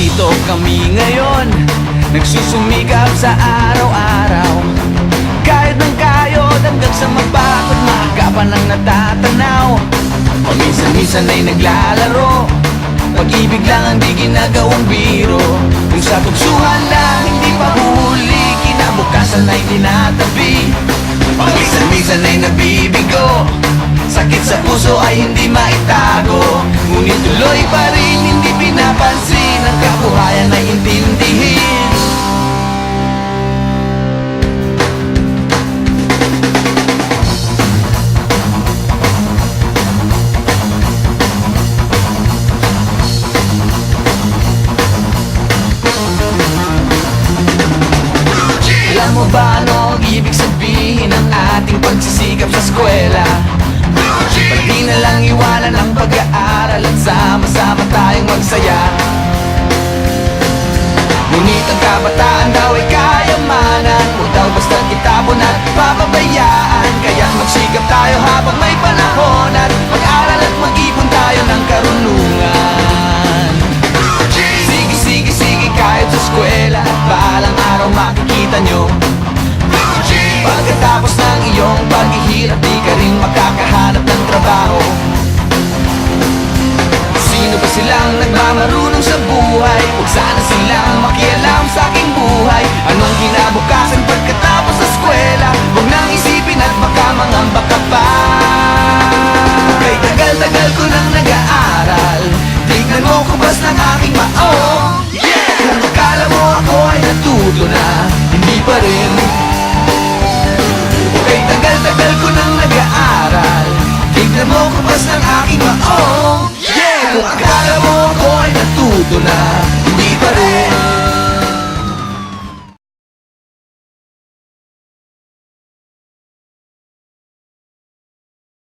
Nandito kami ngayon, nagsusumikap sa araw-araw. Kahit ng kayod hanggang sa mabakot, maaga pa nang natatanaw. Paminsan-minsan ay naglalaro, pag-ibig lang ang di ginagawang biro. Kung sa tuksuhan lang hindi pa huli, kinabukasan ay tinatabi. Paminsan-minsan ay nabibigo, sakit sa puso ay hindi maitago. Ngunit tuloy pa rin hindi pinapansin, ang kabuhayan ay intindihin. Alam mo ba ano ang ibig sabihin ng ating pagsisikap sa eskwela? Pati na lang iwanan ang pag-aaral at sama-sama tayong magsaya. Ngunit ang kabataan daw ay kayamanan, huwag daw basta't itapon at papabayaan. Kaya magsikap tayo habang may panahon, at mag-aral at mag-ipon tayo ng karunungan. Sige, kahit sa eskwela, at balang araw makikita nyo. Pagkatapos ng iyong paghihirap, di ka rin makakahanap ng trabaho. Sino ba silang nagmamarunong sa buhay? Huwag sana silang makialam sa aking buhay. Anong kinabukasan pagkatapos sa eskwela? Huwag nang isipin at baka mangamba ka pa. Kay tagal-tagal ko nang nag-aaral, tignan mo kubas ng aking maong. Kung akala mo ako ay natuto na, hindi pa rin. Kay tagal-tagal ko nang nag-aaral, tignan mo kubas ng aking maong. Kung akala mo ako ay natuto na,